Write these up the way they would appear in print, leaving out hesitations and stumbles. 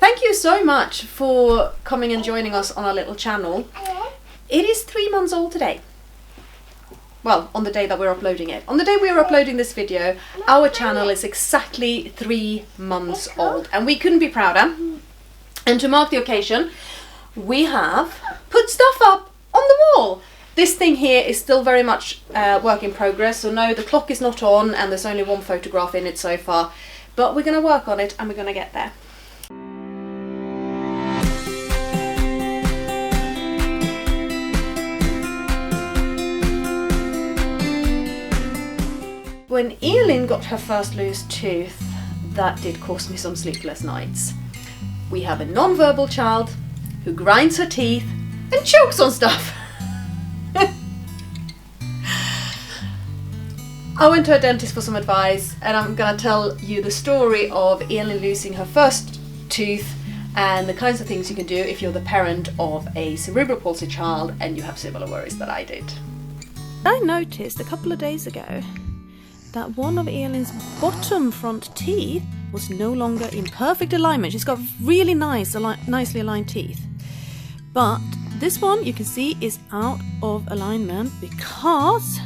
thank you so much for coming and joining us on our little channel. It is 3 months old today. Well, on the day that we're uploading it. On the day we are uploading this video, our channel is exactly 3 months old, and we couldn't be prouder. And to mark the occasion, we have put stuff up on the wall. This thing here is still very much work in progress, so no, the clock is not on and there's only one photograph in it so far, but we're going to work on it and we're going to get there. When Elin got her first loose tooth, that did cause me some sleepless nights. We have a non-verbal child who grinds her teeth and chokes on stuff. I went to a dentist for some advice, and I'm gonna tell you the story of Elin losing her first tooth and the kinds of things you can do if you're the parent of a cerebral palsy child and you have similar worries that I did. I noticed a couple of days ago that one of Elin's bottom front teeth was no longer in perfect alignment. She's got really nicely aligned teeth. But this one, you can see, is out of alignment because...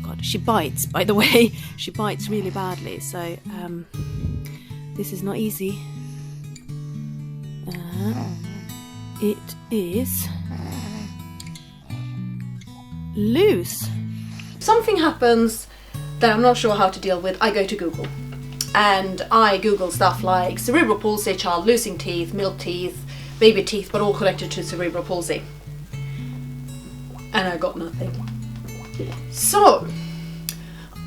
God, she bites, by the way. She bites really badly, so this is not easy. It is loose. Something happens that I'm not sure how to deal with. I go to Google and I Google stuff like cerebral palsy, child losing teeth, milk teeth, baby teeth, but all connected to cerebral palsy. And I got nothing. So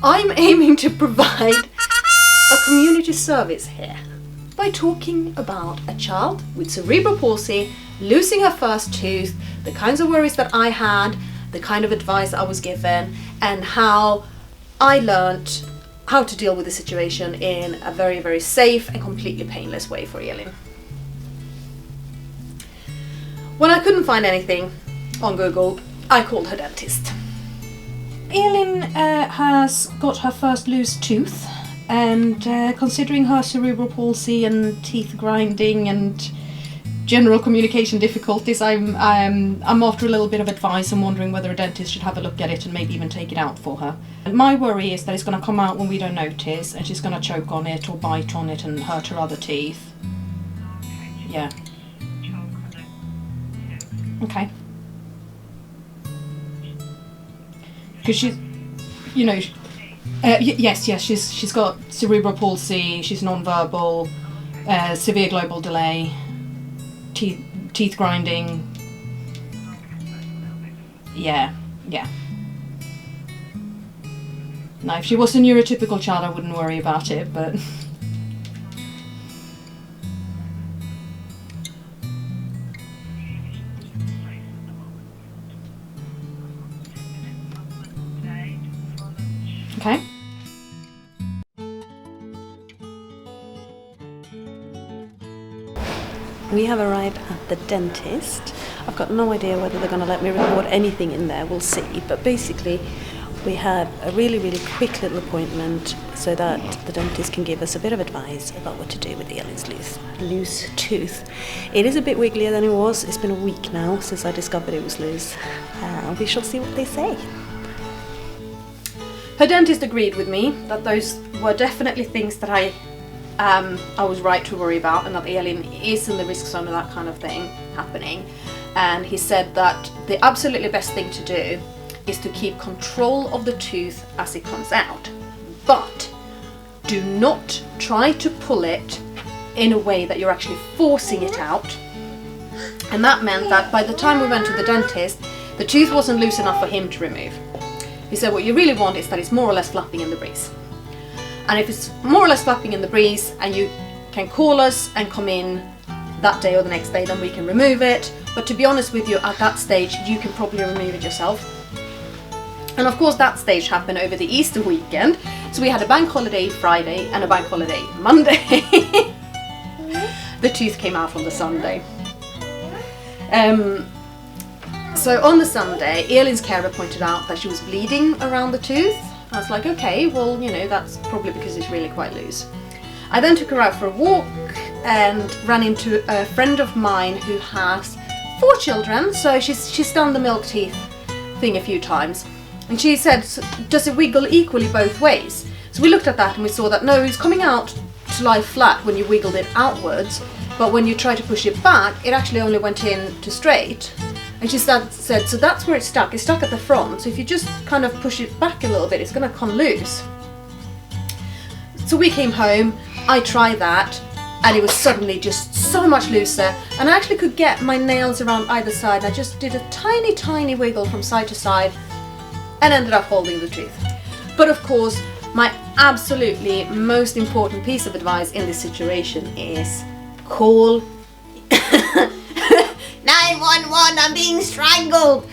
I'm aiming to provide a community service here by talking about a child with cerebral palsy losing her first tooth, the kinds of worries that I had, the kind of advice I was given, and how I learnt how to deal with the situation in a very, very safe and completely painless way for Elin. When I couldn't find anything on Google, I called her dentist. Elin has got her first loose tooth, and considering her cerebral palsy and teeth grinding and general communication difficulties, I'm after a little bit of advice and wondering whether a dentist should have a look at it and maybe even take it out for her. And my worry is that it's going to come out when we don't notice and she's going to choke on it or bite on it and hurt her other teeth. Yeah. Okay. Because she's, you know, yes, she's got cerebral palsy, she's non-verbal, severe global delay, teeth grinding. Yeah. Now, if she was a neurotypical child, I wouldn't worry about it, but... Okay. We have arrived at the dentist. I've got no idea whether they're going to let me record anything in there, we'll see. But basically, we had a really, really quick little appointment so that the dentist can give us a bit of advice about what to do with Elin's loose tooth. It is a bit wigglier than it was. It's been a week now since I discovered it was loose. We shall see what they say. Her dentist agreed with me that those were definitely things that I was right to worry about, and that Elin is in the risk zone of that kind of thing happening. And he said that the absolutely best thing to do is to keep control of the tooth as it comes out. But do not try to pull it in a way that you're actually forcing it out. And that meant that by the time we went to the dentist, the tooth wasn't loose enough for him to remove. He said what you really want is that it's more or less flapping in the breeze. And if it's more or less flapping in the breeze and you can call us and come in that day or the next day, then we can remove it. But to be honest with you, at that stage, you can probably remove it yourself. And of course that stage happened over the Easter weekend. So we had a bank holiday Friday and a bank holiday Monday. The tooth came out on the Sunday. So on the Sunday, Elin's carer pointed out that she was bleeding around the tooth. I was like, okay, well, you know, that's probably because it's really quite loose. I then took her out for a walk and ran into a friend of mine who has 4 children, so she's done the milk teeth thing a few times. And she said, does it wiggle equally both ways? So we looked at that and we saw that no, it's coming out to lie flat when you wiggled it outwards, but when you try to push it back, it actually only went in to straight. And she said, so that's where it's stuck. It's stuck at the front, so if you just kind of push it back a little bit, it's going to come loose. So we came home, I tried that, and it was suddenly just so much looser, and I actually could get my nails around either side. I just did a tiny wiggle from side to side and ended up holding the tooth. But of course, my absolutely most important piece of advice in this situation is call 911, I'm being strangled.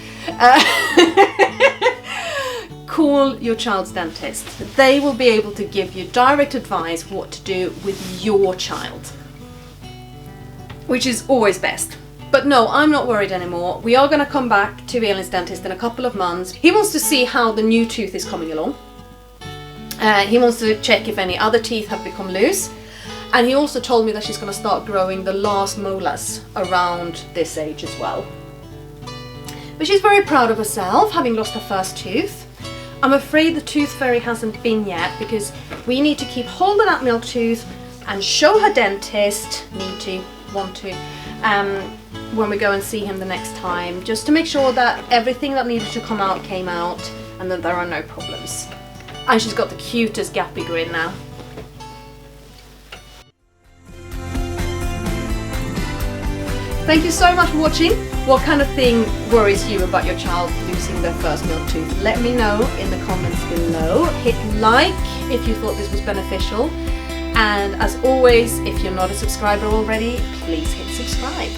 Call your child's dentist. They will be able to give you direct advice what to do with your child, which is always best. But no, I'm not worried anymore. We are going to come back to Elin's dentist in a couple of months. He wants to see how the new tooth is coming along. He wants to check if any other teeth have become loose. And he also told me that she's going to start growing the last molars around this age as well. But she's very proud of herself, having lost her first tooth. I'm afraid the tooth fairy hasn't been yet, because we need to keep hold of that milk tooth and show her dentist, want to, when we go and see him the next time, just to make sure that everything that needed to come out came out and that there are no problems. And she's got the cutest gappy grin now. Thank you so much for watching. What kind of thing worries you about your child losing their first milk tooth? Let me know in the comments below. Hit like if you thought this was beneficial. And as always, if you're not a subscriber already, please hit subscribe.